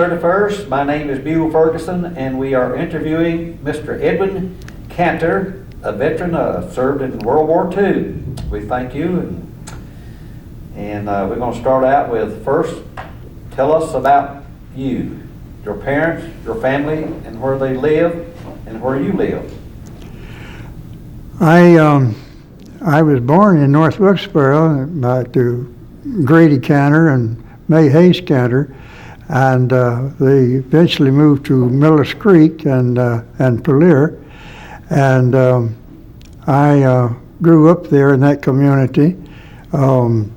31st. My name is Buell Ferguson, and we are interviewing Mr. Edwin Canter, a veteran served in World War II. We thank you, and we're going to start out with first, tell us about you, your parents, your family, and where they live, and where you live. I was born in North Wilkesboro to Grady Canter and May Hayes Canter, and they eventually moved to Miller's Creek and Pelear, and I grew up there in that community and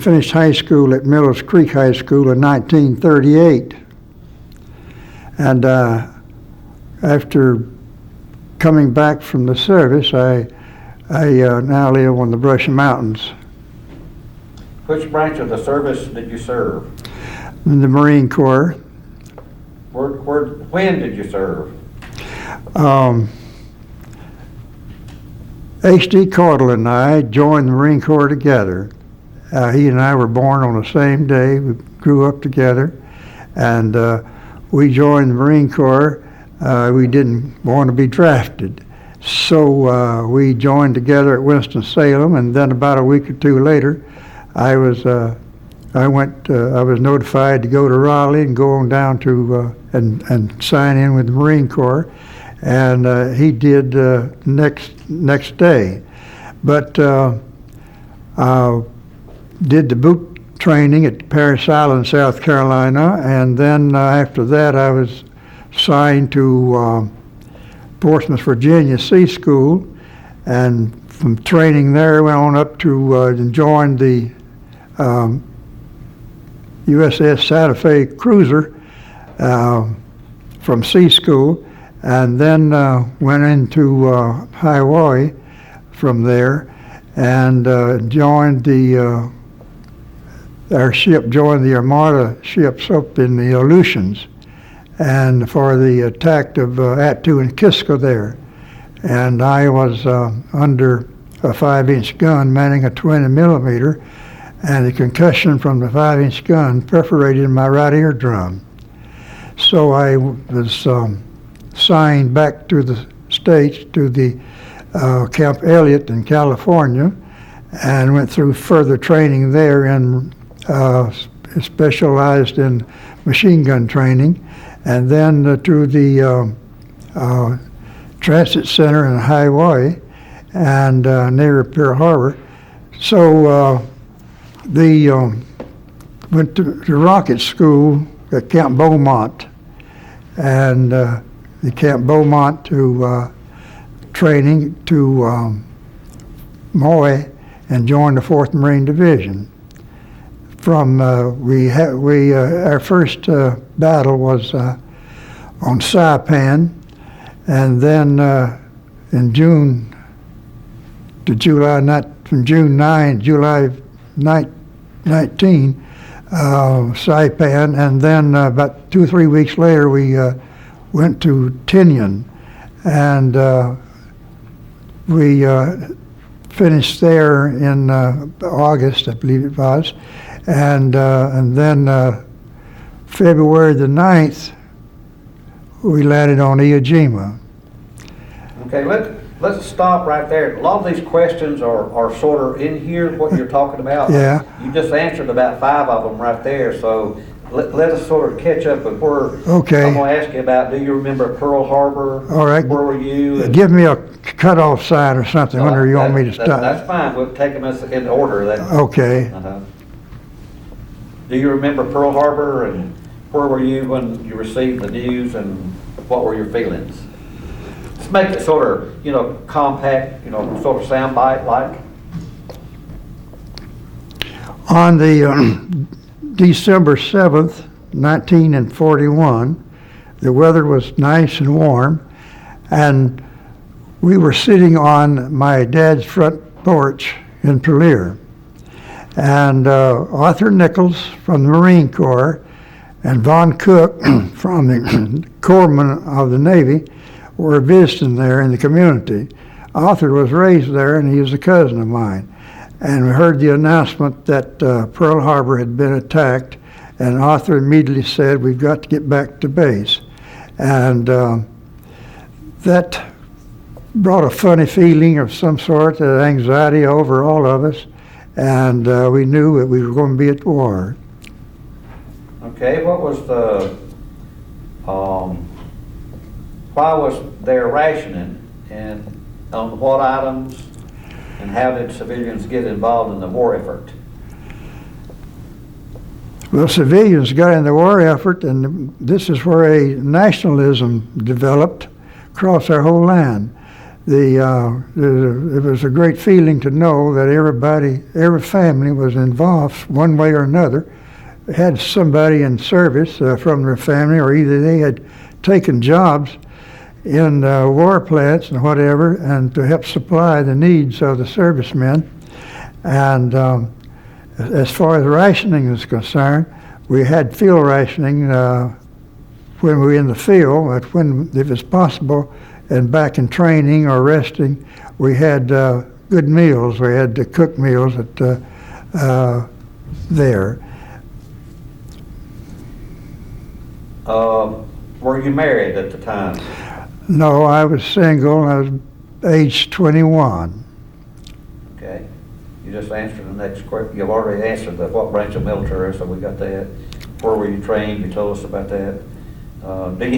finished high school at Miller's Creek High School in 1938. And after coming back from the service, I now live on the Brushy Mountains. Which branch of the service did you serve? In the Marine Corps. When did you serve? H.D. Caudle and I joined the Marine Corps together. He and I were born on the same day. We grew up together, and we joined the Marine Corps. We didn't want to be drafted, so we joined together at Winston-Salem, and then about a week or two later, I was notified to go to Raleigh and go on down to and sign in with the Marine Corps, and he did next day. But did the boot training at Parris Island, South Carolina, and then after that I was signed to Portsmouth, Virginia Sea School, and from training there went on up to and joined the USS Santa Fe cruiser from Sea School, and then went into Hawaii from there, and joined our ship joined the Armada ships up in the Aleutians, and for the attack of Attu and Kiska there. And I was under a 5-inch gun manning a 20 millimeter, and the concussion from the 5-inch gun perforated my right eardrum. So I was signed back to the States, to the Camp Elliott in California, and went through further training there and specialized in machine gun training, and then to the Transit Center in Hawaii and near Pearl Harbor. So went to rocket school at Camp Beaumont, and the Camp Beaumont to training to Moy, and joined the 4th Marine Division. From our first battle was on Saipan, and then in June to July, from June 9, July 19, Saipan, and then about 2 or 3 weeks later we went to Tinian, and we finished there in August, I believe it was, and then February the 9th we landed on Iwo Jima. Okay, let's stop right there. A lot of these questions are sort of in here, what you're talking about. Yeah. You just answered about 5 of them right there, so let us sort of catch up with where. Okay. I'm going to ask you about, do you remember Pearl Harbor? All right. Where were you? Give me a cutoff sign or something, whenever you want me to stop. That's fine. We'll take them in order. Okay. Do you remember Pearl Harbor, and where were you when you received the news, and what were your feelings? Let's make it sort of, compact, sort of soundbite like. On the December 7th, 1941, the weather was nice and warm, and we were sitting on my dad's front porch in Pelear. And Arthur Nichols from the Marine Corps and Von Cook from the Corpsman of the Navy were visiting there in the community. Arthur was raised there, and he was a cousin of mine. and we heard the announcement that Pearl Harbor had been attacked, and Arthur immediately said, "We've got to get back to base." And that brought a funny feeling of some sort, anxiety over all of us, and we knew that we were going to be at war. Okay, what was the, why was there rationing, and on what items, and how did civilians get involved in the war effort? Well, civilians got in the war effort, and this is where a nationalism developed across our whole land. It was a great feeling to know that every family was involved one way or another, had somebody in service from their family, or either they had taken jobs in war plants and whatever, and to help supply the needs of the servicemen. And as far as rationing is concerned, we had field rationing when we were in the field, but when, if it's possible, and back in training or resting, we had good meals. We had to cook meals there. Were you married at the time? No, I was single. I was age 21. Okay. You just answered the next question. You've already answered the what branch of military, so we got that. Where were you trained? You told us about that. Did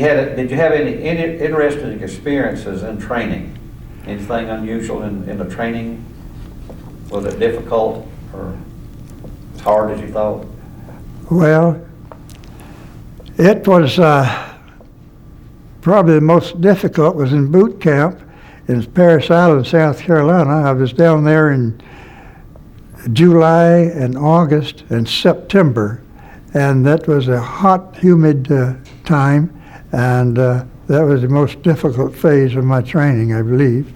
you have any interesting experiences in training? Anything unusual in the training? Was it difficult or as hard as you thought? Well, it was probably the most difficult was in boot camp in Parris Island, South Carolina. I was down there in July and August and September, and that was a hot, humid time, and that was the most difficult phase of my training, I believe.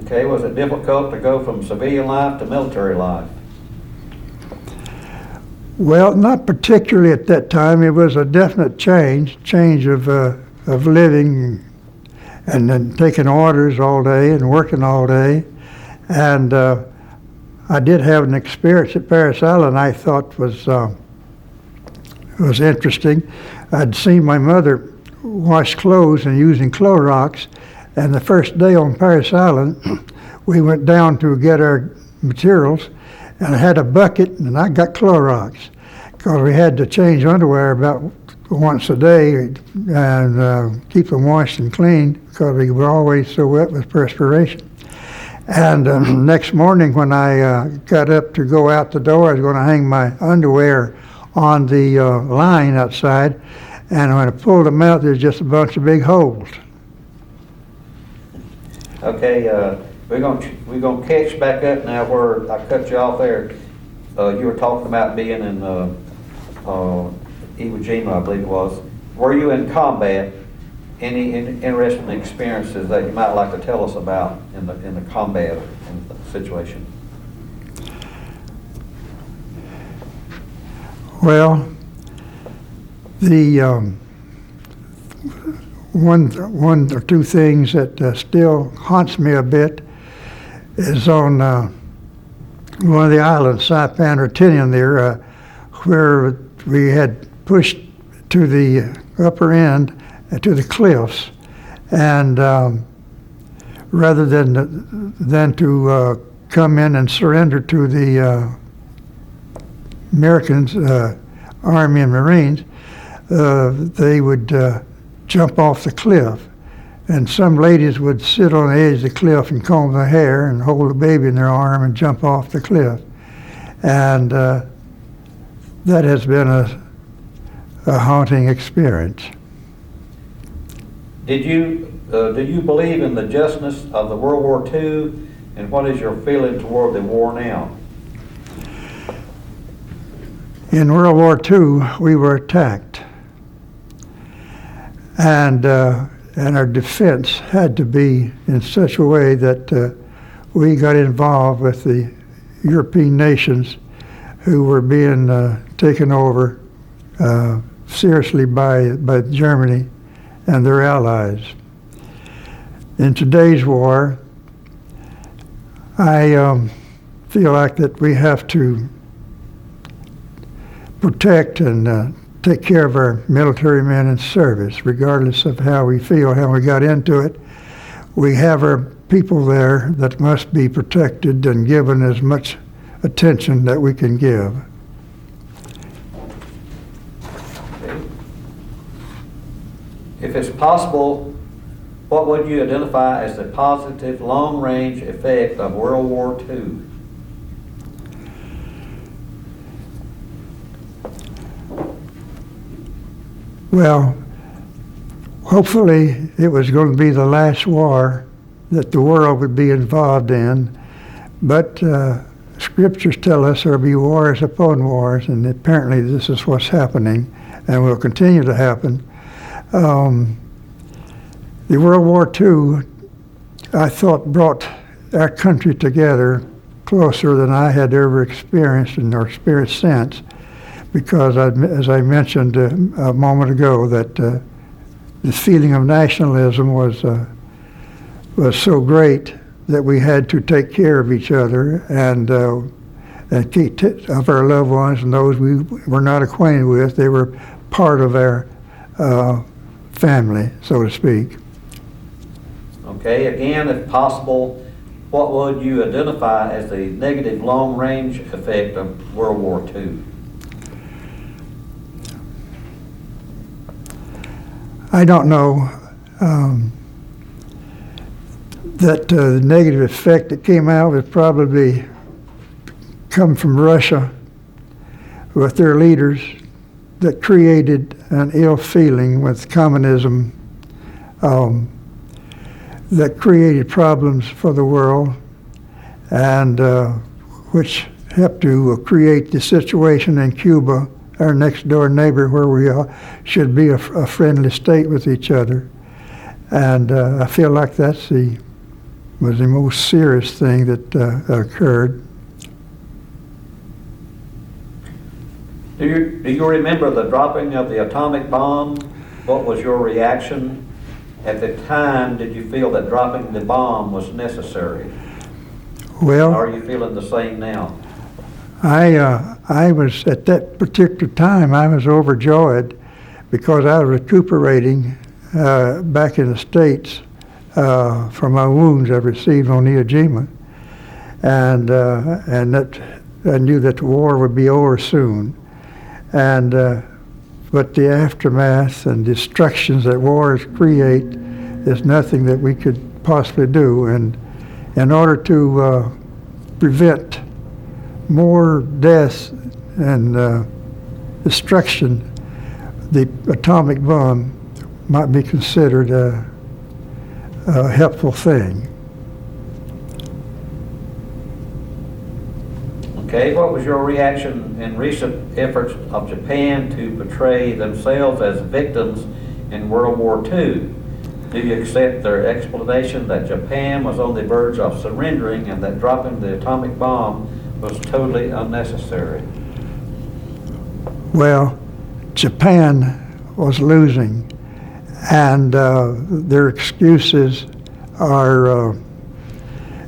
Okay, was it difficult to go from civilian life to military life? Well, not particularly at that time. It was a definite change of living, and then taking orders all day and working all day. And I did have an experience at Parris Island I thought was interesting. I'd seen my mother wash clothes and using Clorox, and the first day on Parris Island, we went down to get our materials, and I had a bucket, and I got Clorox, because we had to change underwear about once a day and keep them washed and clean, because we were always so wet with perspiration. And next morning when I got up to go out the door, I was going to hang my underwear on the line outside, and when I pulled them out, there's just a bunch of big holes. Okay, we're gonna catch back up now where I cut you off there. You were talking about being in Iwo Jima, I believe it was. Were you in combat? Any interesting experiences that you might like to tell us about in the combat situation? Well, the one or two things that still haunts me a bit is on one of the islands, Saipan or Tinian there, where we had pushed to the upper end, to the cliffs, and rather than to come in and surrender to the Americans, Army and Marines, they would jump off the cliff, and some ladies would sit on the edge of the cliff and comb their hair and hold a baby in their arm and jump off the cliff, and that has been a haunting experience. Do you believe in the justness of the World War II, and what is your feeling toward the war now? In World War II, we were attacked, and our defense had to be in such a way that we got involved with the European nations who were being taken over seriously by Germany and their allies. In today's war, I feel like that we have to protect and take care of our military men in service, regardless of how we feel, how we got into it. We have our people there that must be protected and given as much attention that we can give. Okay. If it's possible, what would you identify as the positive long-range effect of World War II? Well, hopefully it was going to be the last war that the world would be involved in, but scriptures tell us there will be wars upon wars, and apparently this is what's happening and will continue to happen. The World War II, I thought, brought our country together closer than I had ever experienced or experienced since, because as I mentioned a moment ago, that the feeling of nationalism was so great that we had to take care of each other and keep of our loved ones and those we were not acquainted with. They were part of our family, so to speak. Okay, again, if possible, what would you identify as the negative long-range effect of World War II? I don't know that the negative effect that came out would probably come from Russia with their leaders that created an ill feeling with communism, that created problems for the world, and which helped to create the situation in Cuba, our next door neighbor, where we should be a friendly state with each other. And I feel like was the most serious thing that occurred. Do you remember the dropping of the atomic bomb? What was your reaction? At the time, did you feel that dropping the bomb was necessary? Well, or are you feeling the same now? I was, at that particular time, I was overjoyed because I was recuperating back in the States from my wounds I received on Iwo Jima, and that I knew that the war would be over soon, and but the aftermath and destructions that wars create is nothing that we could possibly do, and in order to prevent more deaths and destruction, the atomic bomb might be considered a helpful thing. Okay, what was your reaction in recent efforts of Japan to portray themselves as victims in World War II? Do you accept their explanation that Japan was on the verge of surrendering and that dropping the atomic bomb was totally unnecessary? Well, Japan was losing, and their excuses are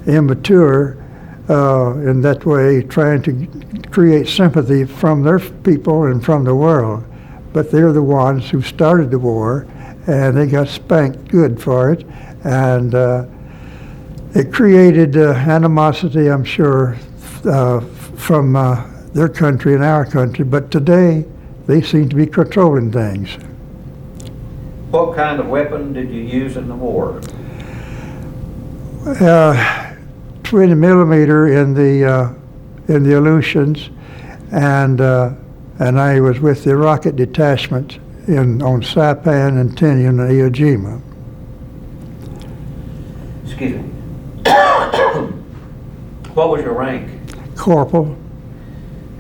immature in that way, trying to create sympathy from their people and from the world. But they're the ones who started the war, and they got spanked good for it, and it created animosity, I'm sure, from their country and our country. But today, they seem to be controlling things. What kind of weapon did you use in the war? 20 millimeter in the Aleutians, and I was with the rocket detachment on Saipan and Tinian and Iwo Jima. Excuse me. What was your rank? Corporal.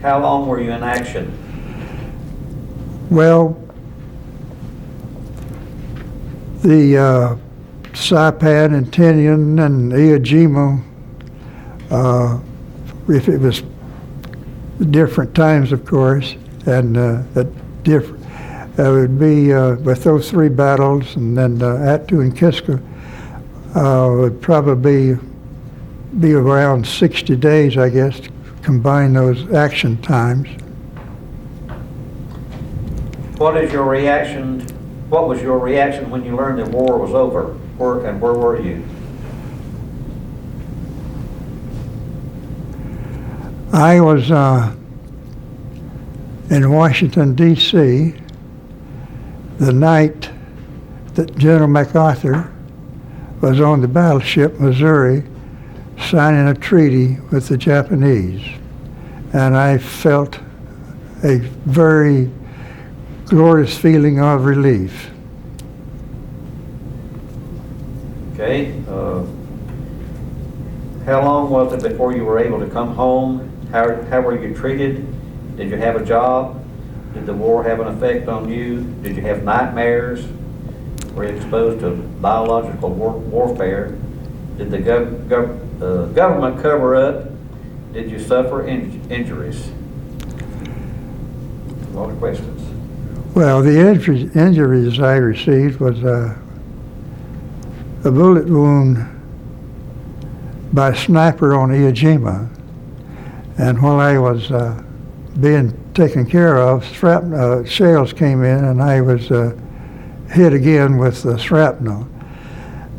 How long were you in action? Well, the Saipan and Tinian and Iwo Jima, if it was different times, of course, and it would be with those three battles, and then Attu and Kiska would probably be be around 60 days, I guess, to combine those action times. What was your reaction when you learned the war was over? Where were you? I was in Washington, D.C. the night that General MacArthur was on the battleship Missouri signing a treaty with the Japanese. And I felt a very glorious feeling of relief. Okay. How long was it before you were able to come home? How were you treated? Did you have a job? Did the war have an effect on you? Did you have nightmares? Were you exposed to biological warfare? Did the government cover up? Did you suffer injuries? A lot of questions. Well, the injuries I received was a bullet wound by a sniper on Iwo Jima. And while I was being taken care of, shells came in and I was hit again with the shrapnel.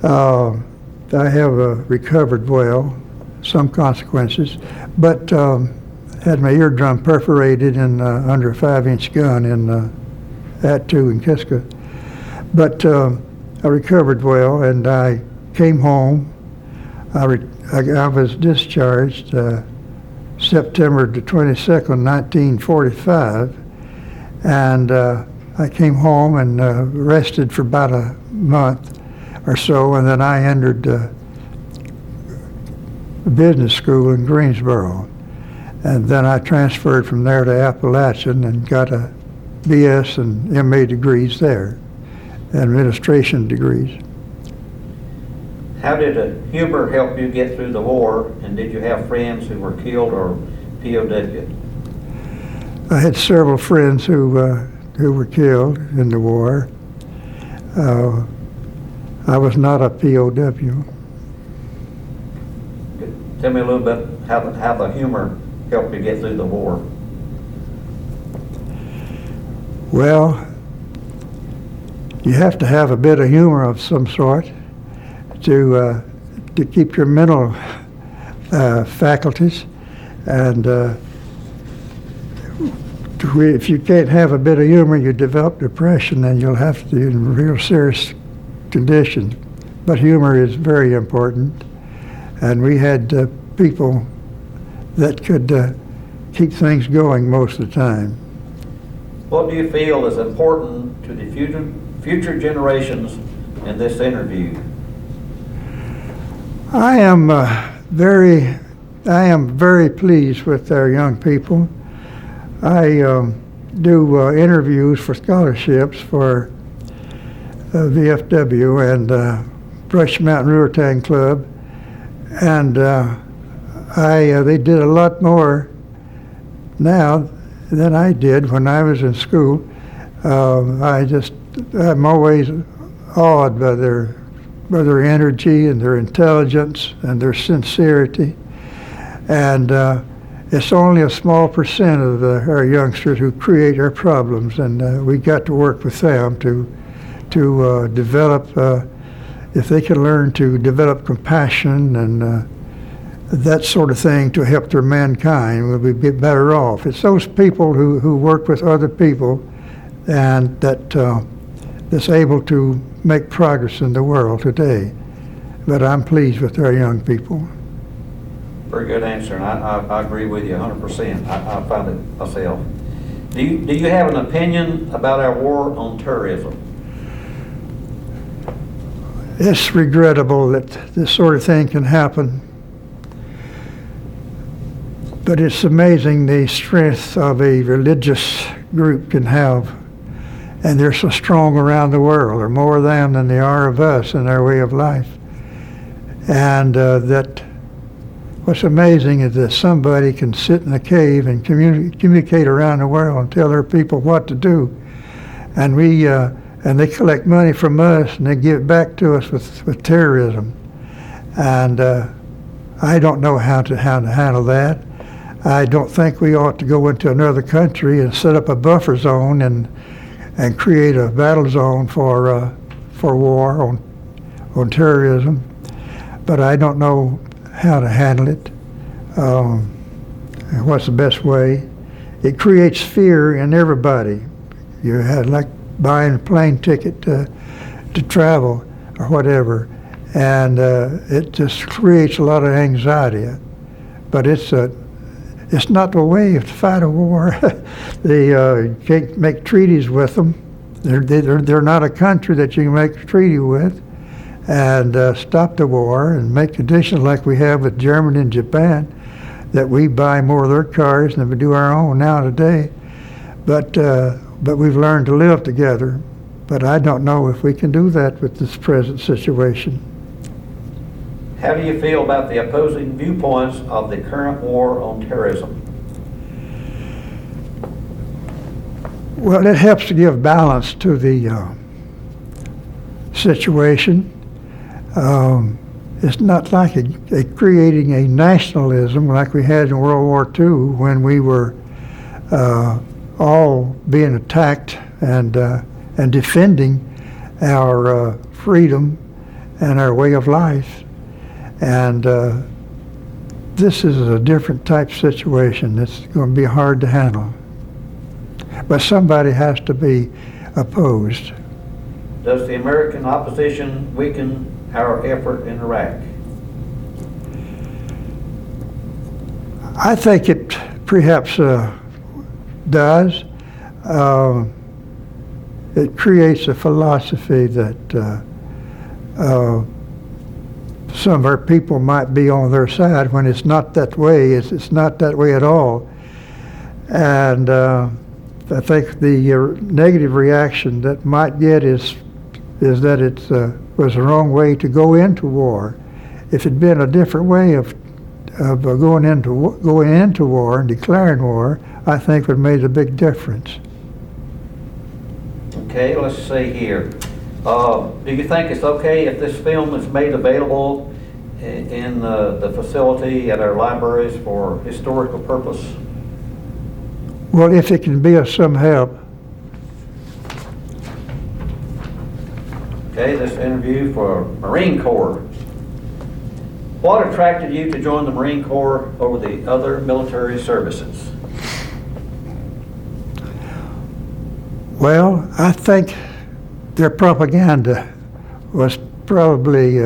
I have recovered well, some consequences, but had my eardrum perforated in under a 5-inch gun in Attu and Kiska. But I recovered well, and I came home. I was discharged September the 22nd, 1945, and I came home and rested for about a month or so, and then I entered business school in Greensboro. And then I transferred from there to Appalachian and got a BS and MA degrees there, administration degrees. How did humor help you get through the war, and did you have friends who were killed or POW? I had several friends who were killed in the war. I was not a POW. Tell me a little bit how the humor helped you get through the war. Well, you have to have a bit of humor of some sort to keep your mental faculties, and if you can't have a bit of humor, you develop depression, and you'll have to be in real serious condition. But humor is very important, and we had people that could keep things going most of the time. What do you feel is important to the future generations in this interview? I am very pleased with our young people. I do interviews for scholarships for VFW and Brush Mountain Ruratang Club, and they did a lot more now than I did when I was in school. I'm always awed by their energy and their intelligence and their sincerity, and it's only a small percent of our youngsters who create our problems, and we got to work with them to develop, if they can learn to develop compassion and that sort of thing to help their mankind, we'll be better off. It's those people who work with other people and that's able to make progress in the world today. But I'm pleased with our young people. Very good answer, and I agree with you 100%. I found it myself. Do you have an opinion about our war on terrorism? It's regrettable that this sort of thing can happen, but it's amazing the strength of a religious group can have, and they're so strong around the world, or more of them than they are of us in our way of life. And that what's amazing is that somebody can sit in a cave and communicate around the world and tell their people what to do, and they collect money from us and they give it back to us with terrorism. And I don't know how to handle that. I don't think we ought to go into another country and set up a buffer zone and create a battle zone for war on terrorism. But I don't know how to handle it. And what's the best way? It creates fear in everybody. You had like buying a plane ticket to travel or whatever, and it just creates a lot of anxiety. But it's not the way to fight a war. You can't make treaties with them. They're not a country that you can make a treaty with and stop the war and make conditions like we have with Germany and Japan, that we buy more of their cars than we do our own now today. But we've learned to live together. But I don't know if we can do that with this present situation. How do you feel about the opposing viewpoints of the current war on terrorism? Well, it helps to give balance to the situation. It's not like creating a nationalism like we had in World War II, when we were all being attacked and defending our freedom and our way of life. And this is a different type situation. It's going to be hard to handle. But somebody has to be opposed. Does the American opposition weaken our effort in Iraq? I think it perhaps does. It creates a philosophy that some of our people might be on their side when it's not that way. It's not that way at all. And I think the negative reaction that might get is that it was the wrong way to go into war. If it'd been a different way of going into war and declaring war, I think would have made a big difference. Okay, let's see here. Do you think it's okay if this film is made available in the facility at our libraries for historical purpose? Well, if it can be of some help. Okay, this interview for Marine Corps. What attracted you to join the Marine Corps over the other military services? Well, I think their propaganda was probably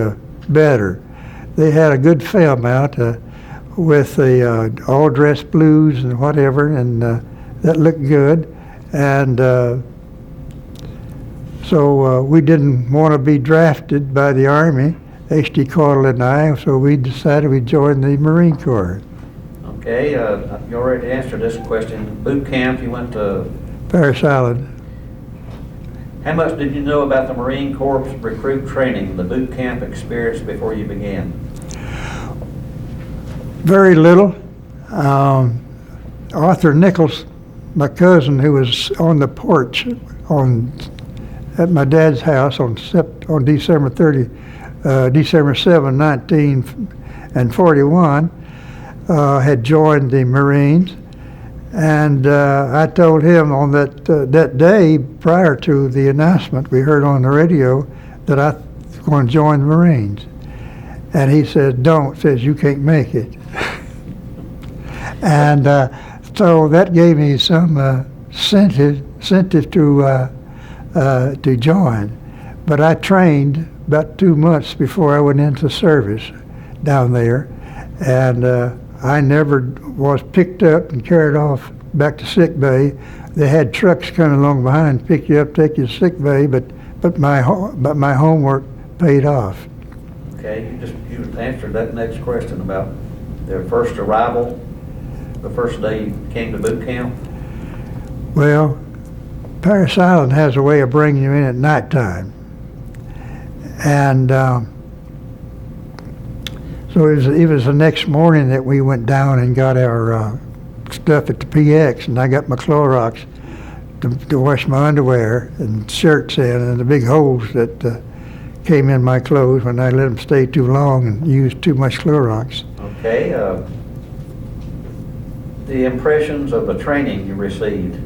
better. They had a good film out with the all-dressed blues and whatever, and that looked good. And so we didn't want to be drafted by the Army, H.D. Caudle and I, so we decided we'd join the Marine Corps. Okay, you already answered this question. Boot camp, you went to Parris Island. How much did you know about the Marine Corps recruit training, the boot camp experience before you began? Very little. Arthur Nichols, my cousin, who was on the porch at my dad's house on December 7, 1941, had joined the Marines. And I told him on that day, prior to the announcement we heard on the radio, that I was going to join the Marines. And he said, "Don't," says, "you can't make it." And so that gave me some incentive to join. But I trained about 2 months before I went into service down there. And I never was picked up and carried off back to sick bay. They had trucks coming along behind, pick you up, take you to sick bay, but my homework paid off. Okay, you answered that next question about their first arrival, the first day you came to boot camp. Well, Parris Island has a way of bringing you in at nighttime, and so it was the next morning that we went down and got our stuff at the PX, and I got my Clorox to wash my underwear and shirts in, and the big holes that came in my clothes when I let them stay too long and used too much Clorox. Okay, the impressions of the training you received,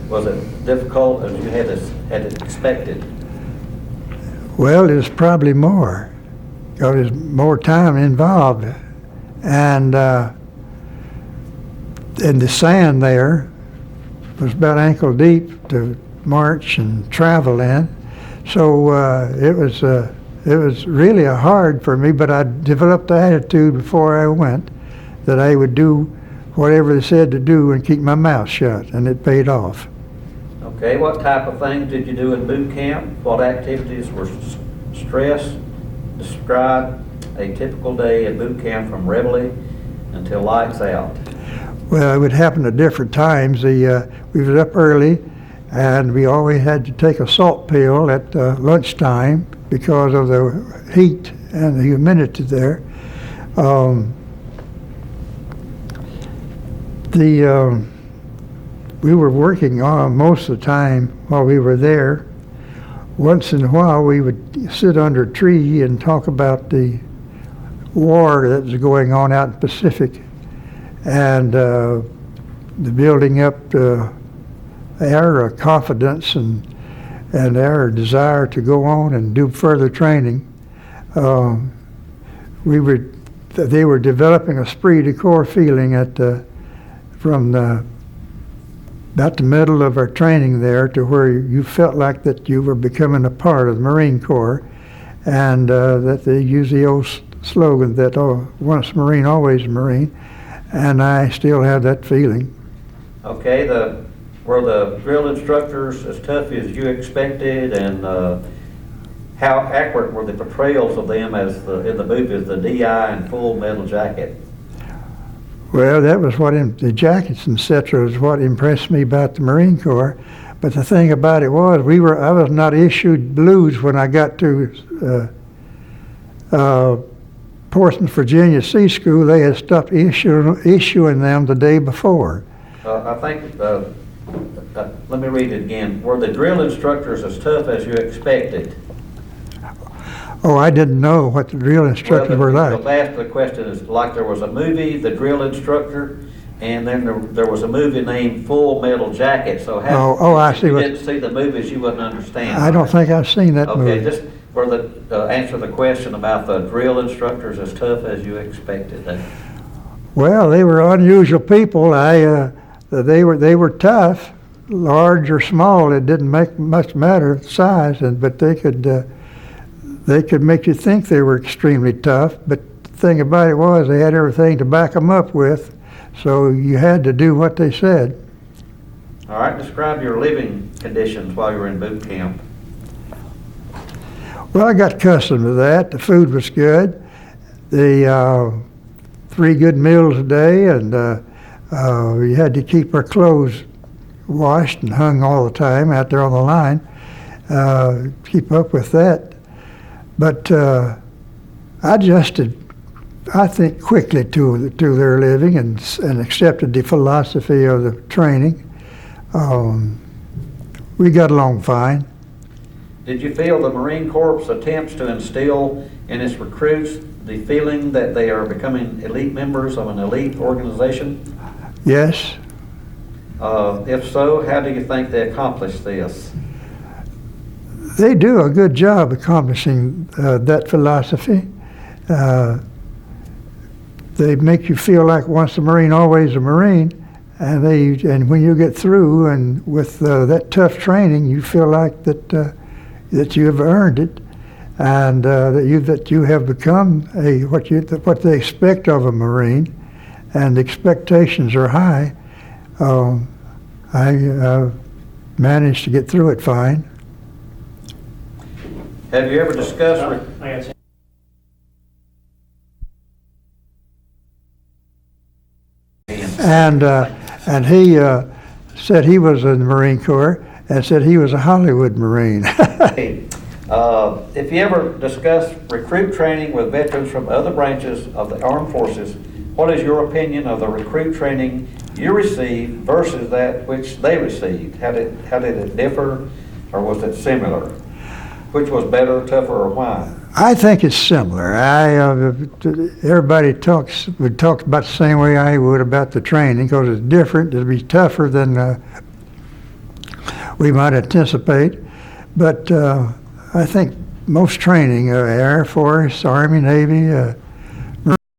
was it difficult as you had expected? Well, it's probably more, because there's more time involved. And the sand there was about ankle deep to march and travel in. So it was really hard for me, but I developed the attitude before I went that I would do whatever they said to do and keep my mouth shut, and it paid off. Okay, what type of things did you do in boot camp? What activities were stressed? Describe a typical day at boot camp from reveille until lights out. Well, it would happen at different times. We was up early, and we always had to take a salt pill at lunchtime because of the heat and the humidity there. We were working on most of the time while we were there. Once in a while, we would sit under a tree and talk about the war that was going on out in the Pacific, and the building up our confidence and our desire to go on and do further training. They were developing a esprit de corps feeling from about the middle of our training there to where you felt like that you were becoming a part of the Marine Corps, and that they use the old slogan that once a Marine, always a Marine, and I still have that feeling. Okay, were the drill instructors as tough as you expected, and how accurate were the portrayals of them as in the movie as the DI in Full Metal Jacket? Well, that was the jackets and etc. was what impressed me about the Marine Corps. But the thing about it was, I was not issued blues when I got to Portsmouth, Virginia Sea School. They had stopped issuing them the day before. I think, let me read it again. Were the drill instructors as tough as you expected? Oh, I didn't know what the drill instructors were like. The last of the question is, like there was a movie, The Drill Instructor, and then there was a movie named Full Metal Jacket. So I see. If you didn't see the movies, you wouldn't understand. I don't think I've seen that movie. Okay, just for the answer the question about the drill instructors as tough as you expected. Well, they were unusual people. They were tough, large or small. It didn't make much matter the size, but they could make you think they were extremely tough. But the thing about it was, they had everything to back them up with, so you had to do what they said. All right, describe your living conditions while you were in boot camp. Well, I got accustomed to that. The food was good. The 3 good meals a day, and we had to keep our clothes washed and hung all the time out there on the line. Keep up with that. But I adjusted, I think, quickly to their living and accepted the philosophy of the training. We got along fine. Did you feel the Marine Corps' attempts to instill in its recruits the feeling that they are becoming elite members of an elite organization? Yes. If so, how do you think they accomplished this? They do a good job accomplishing that philosophy. They make you feel like once a Marine, always a Marine, and when you get through and with that tough training, you feel like that you have earned it, and that you have become what they expect of a Marine, and the expectations are high. I managed to get through it fine. Have you ever discussed... And he said he was in the Marine Corps and said he was a Hollywood Marine. If you ever discuss recruit training with veterans from other branches of the armed forces, what is your opinion of the recruit training you received versus that which they received? How did it differ, or was it similar? Which was better, tougher, or why? I think it's similar. Everybody would talk about the same way I would about the training, because it's different. It'll be tougher than we might anticipate. But I think most training, Air Force, Army, Navy,